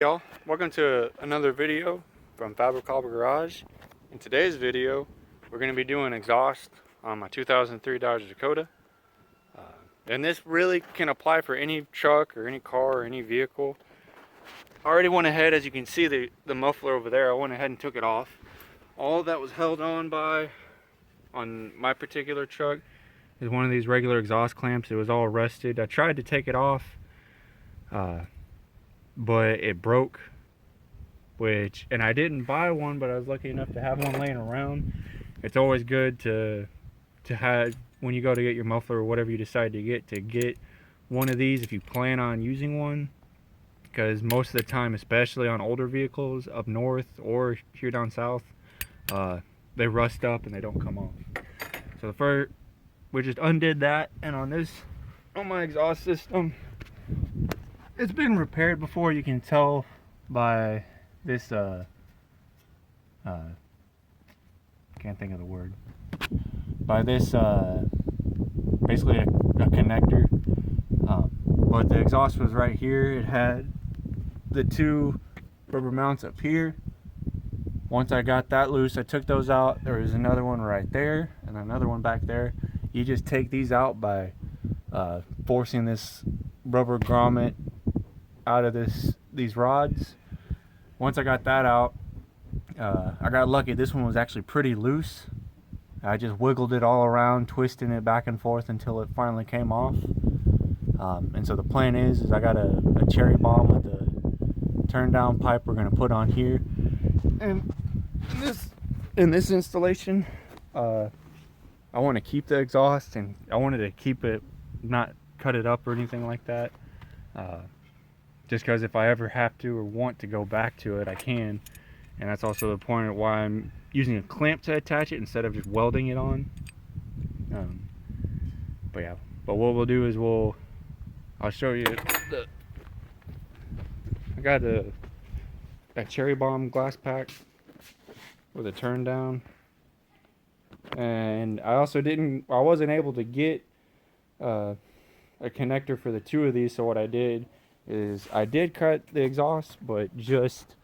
Y'all, welcome to another video from Fabricable Garage. In today's video, we're going to be doing exhaust on my 2003 Dodge Dakota. And this really can apply for any truck or any car or any vehicle. I already went ahead, as you can see the muffler over there, I went ahead and took it off. All that was held on my particular truck is one of these regular exhaust clamps. It was all rusted. I tried to take it off, but it broke. And I didn't buy one, but I was lucky enough to have one laying around. It's always good to have, when you go to get your muffler or whatever you decide to get one of these if you plan on using one, because most of the time, especially on older vehicles up north or here down south, they rust up and they don't come off. So we just undid that, and on my exhaust system, it's been repaired before. You can tell by this can't think of the word, by this basically a connector, but the exhaust was right here. It had the two rubber mounts up here. Once I got that loose, I took those out. There was another one right there and another one back there. You just take these out by forcing this rubber grommet out of these rods. Once I got that out, I got lucky. This one was actually pretty loose. I just wiggled it all around, twisting it back and forth until it finally came off. And so the plan is I got a cherry bomb with a turn down pipe we're going to put on here. And in this installation, I want to keep the exhaust, and I wanted to keep it, not cut it up or anything like that. Just because if I ever have to or want to go back to it, I can. And that's also the point of why I'm using a clamp to attach it instead of just welding it on. But what we'll do is I'll show you. I got a cherry bomb glass pack with a turn down, and I wasn't able to get a connector for the two of these. So what I did is I did cut the exhaust, but just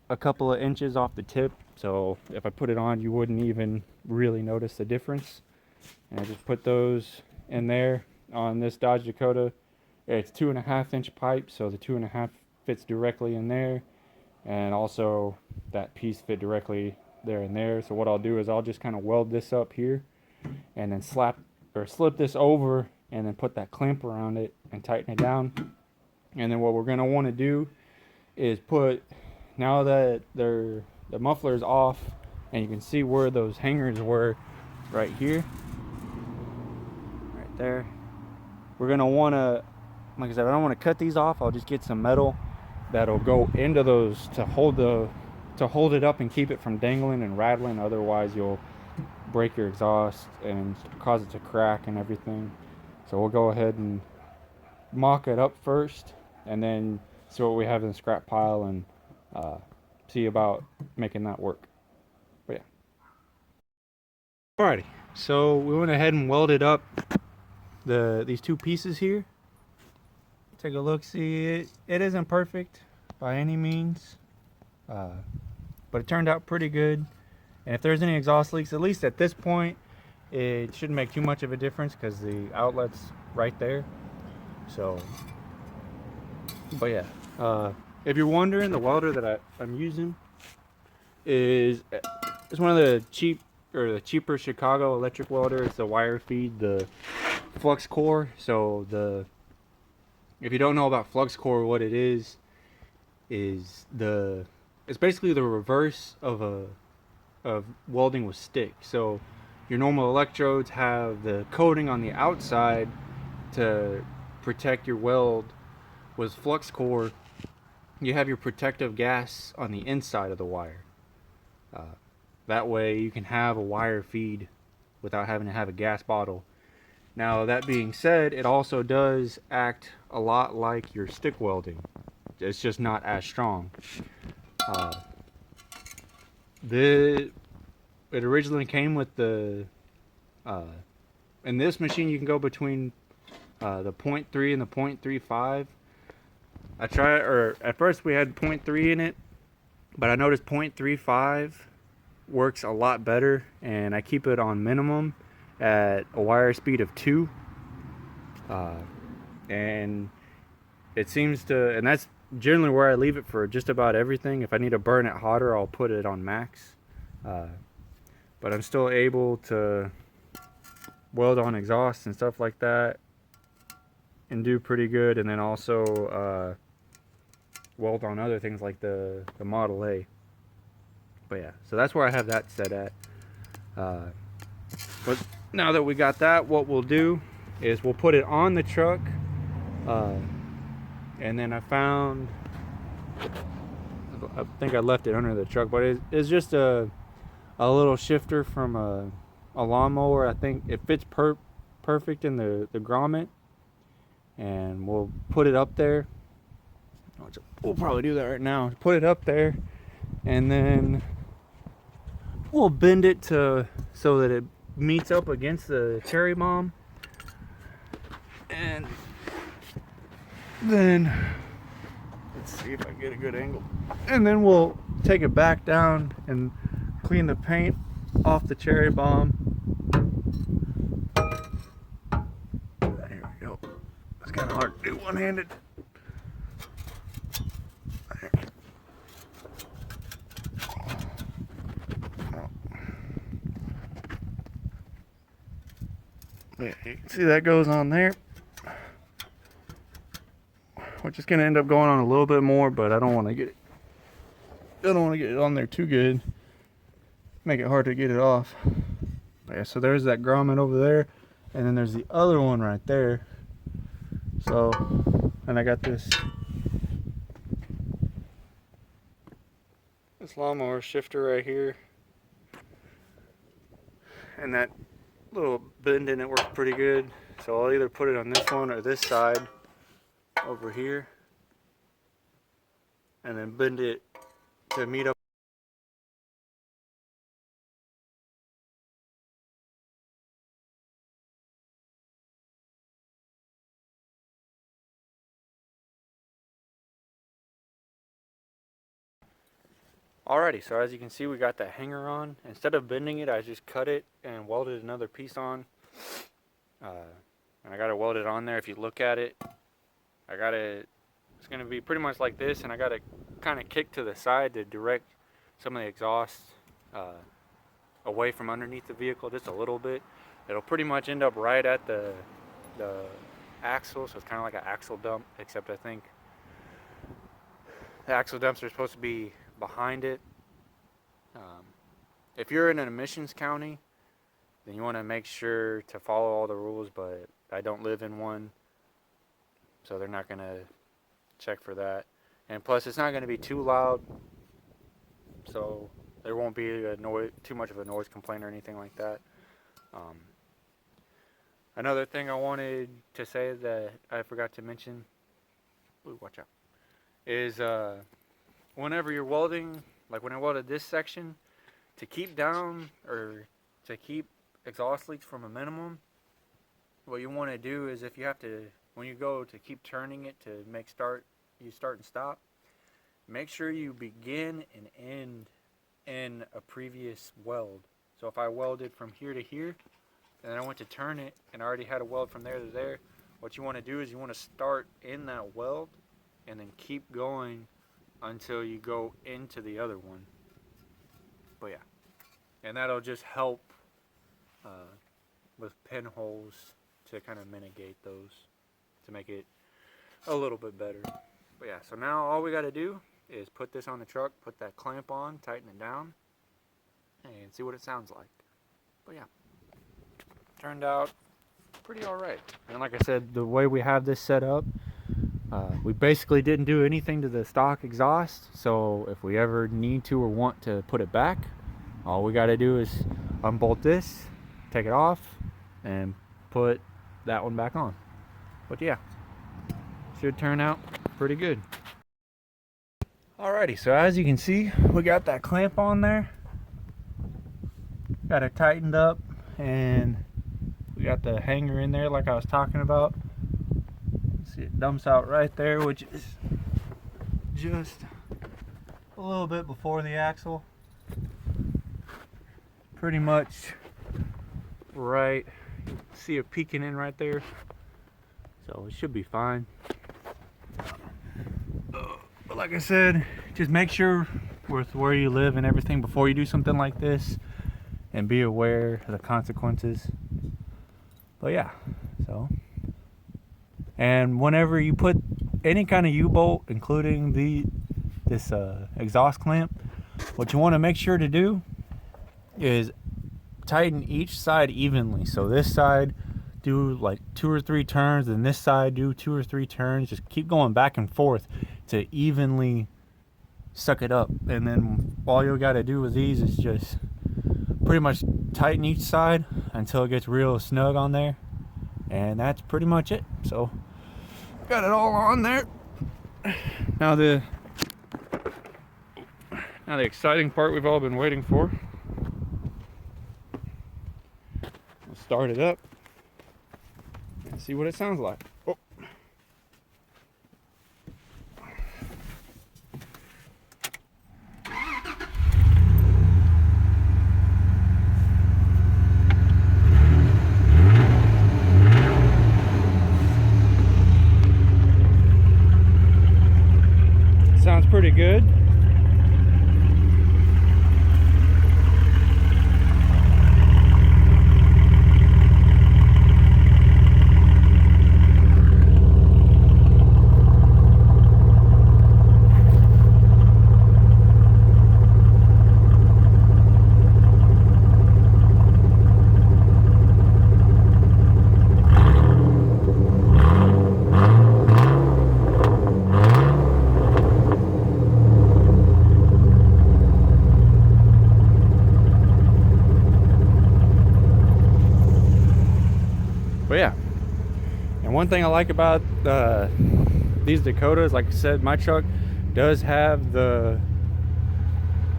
a couple of inches off the tip. So if I put it on, you wouldn't even really notice the difference. And I just put those in there. On this Dodge Dakota, it's 2.5-inch pipe, so the 2.5 fits directly in there, and also that piece fit directly there and there. So what I'll do is I'll just kind of weld this up here, and then slip this over, and then put that clamp around it and tighten it down. And then what we're going to want to do is now that the muffler is off, and you can see where those hangers were right here, right there, we're going to want to, like I said, I don't want to cut these off. I'll just get some metal that'll go into those to hold it up and keep it from dangling and rattling. Otherwise you'll break your exhaust and cause it to crack and everything. So we'll go ahead and mock it up first, and then see what we have in the scrap pile, and see about making that work. But yeah. Alrighty, so we went ahead and welded up these two pieces here. Take a look, see it isn't perfect by any means, but it turned out pretty good. And if there's any exhaust leaks, at least at this point, it shouldn't make too much of a difference because the outlet's right there. So, but yeah, if you're wondering, the welder that I'm using is one of the cheaper Chicago electric welder. It's the wire feed, the flux core. So if you don't know about flux core, what it is it's basically the reverse of welding with stick. So your normal electrodes have the coating on the outside to protect your weld. With flux core, you have your protective gas on the inside of the wire. That way you can have a wire feed without having to have a gas bottle. Now, that being said, it also does act a lot like your stick welding. It's just not as strong. It originally came with in this machine you can go between the 0.3 and the 0.35. at first we had 0.3 in it, but I noticed 0.35 works a lot better, and I keep it on minimum at a wire speed of 2. And it seems to, and that's generally where I leave it for just about everything. If I need to burn it hotter, I'll put it on max. But I'm still able to weld on exhaust and stuff like that and do pretty good, and then also weld on other things like the Model A. But yeah, so that's where I have that set at. But now that we got that, what we'll do is we'll put it on the truck, and then I think I left it under the truck, but it's just a little shifter from a lawnmower. I think it fits perfect in the grommet, and we'll put it up there. We'll probably do that right now. Put it up there, and then we'll bend it so that it meets up against the cherry bomb, and then let's see if I get a good angle, and then we'll take it back down and clean the paint off the cherry bomb. There we go. It's kind of hard to do one-handed. Yeah, you can see that goes on there. We're just gonna end up going on a little bit more, but I don't want to get it on there too good. Make it hard to get it off. But yeah, so there's that grommet over there, and then there's the other one right there. So, and I got this lawnmower shifter right here, and that little bend in it works pretty good. So I'll either put it on this one or this side over here, and then bend it to meet up. Alrighty, so as you can see, we got that hanger on. Instead of bending it, I just cut it and welded another piece on. And I got it welded on there. If you look at it, it's going to be pretty much like this, and I got it kind of kicked to the side to direct some of the exhaust away from underneath the vehicle just a little bit. It'll pretty much end up right at the axle, so it's kind of like an axle dump, except I think the axle dumps are supposed to be behind it. If you're in an emissions county, then you want to make sure to follow all the rules, but I don't live in one, so they're not going to check for that. And plus, it's not going to be too loud, so there won't be too much of a noise complaint or anything like that. Another thing I wanted to say that I forgot to mention, ooh, watch out, is whenever you're welding, like when I welded this section, to keep down or to keep exhaust leaks from a minimum, what you want to do is, if you have to, when you go to keep turning it to you start and stop, make sure you begin and end in a previous weld. So if I welded from here to here, and then I went to turn it and I already had a weld from there to there, what you want to do is you want to start in that weld and then keep going until you go into the other one. But yeah, and that'll just help with pinholes to kind of mitigate those, to make it a little bit better. But yeah, so now all we got to do is put this on the truck, put that clamp on, tighten it down, and see what it sounds like. But yeah, turned out pretty alright. And like I said, the way we have this set up, we basically didn't do anything to the stock exhaust, so if we ever need to or want to put it back, all we got to do is unbolt this, take it off, and put that one back on. But yeah, should turn out pretty good. Alrighty, so as you can see, we got that clamp on there, got it tightened up, and we got the hanger in there like I was talking about. See, it dumps out right there, which is just a little bit before the axle. Pretty much right. See it peeking in right there. So it should be fine. But like I said, just make sure with where you live and everything before you do something like this, and be aware of the consequences. But yeah, so, and whenever you put any kind of U-bolt, including this exhaust clamp, what you want to make sure to do is tighten each side evenly. So this side do like 2 or 3 turns, and this side do 2 or 3 turns. Just keep going back and forth to evenly suck it up. And then all you got to do with these is just pretty much tighten each side until it gets real snug on there, and that's pretty much it. So got it all on there. Now the exciting part we've all been waiting for. We'll start it up and see what it sounds like. Oh. Sounds pretty good. But yeah, and one thing I like about these Dakotas, like I said, my truck does have the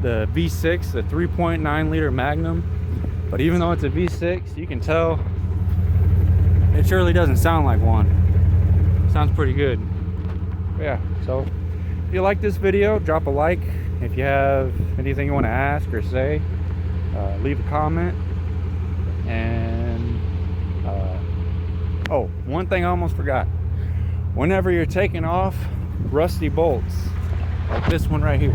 V6, the 3.9 liter Magnum. But even though it's a V6, you can tell it surely doesn't sound like one. Sounds pretty good. But yeah, so if you like this video, drop a like. If you have anything you want to ask or say, leave a comment. And oh, one thing I almost forgot. Whenever you're taking off rusty bolts, like this one right here,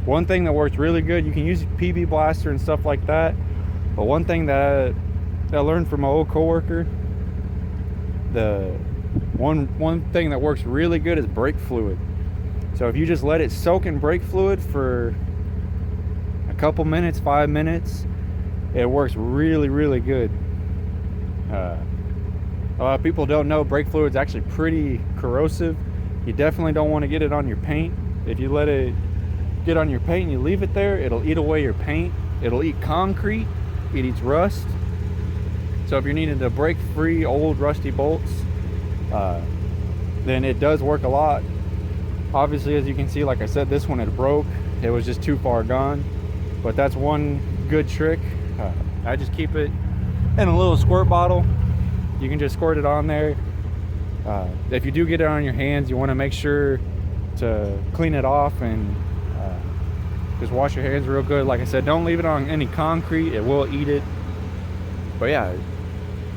one thing that works really good, you can use PB Blaster and stuff like that, but one thing that I learned from my old coworker, the one thing that works really good is brake fluid. So if you just let it soak in brake fluid for a couple minutes, 5 minutes, it works really, really good. A lot of people don't know brake fluid is actually pretty corrosive. You definitely don't want to get it on your paint. If you let it get on your paint and you leave it there, it'll eat away your paint. It'll eat concrete. It eats rust. So if you're needing to break free old rusty bolts, then it does work a lot. Obviously, as you can see, like I said, this one had broke. It was just too far gone. But that's one good trick. I just keep it in a little squirt bottle. You can just squirt it on there. If you do get it on your hands, you want to make sure to clean it off and just wash your hands real good. Like I said, don't leave it on any concrete, it will eat it. But yeah, it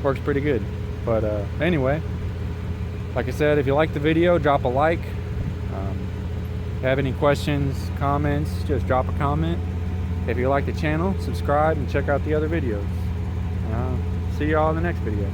works pretty good. But anyway, like I said, if you like the video, drop a like. If you have any questions, comments, just drop a comment. If you like the channel, subscribe and check out the other videos. See y'all in the next video.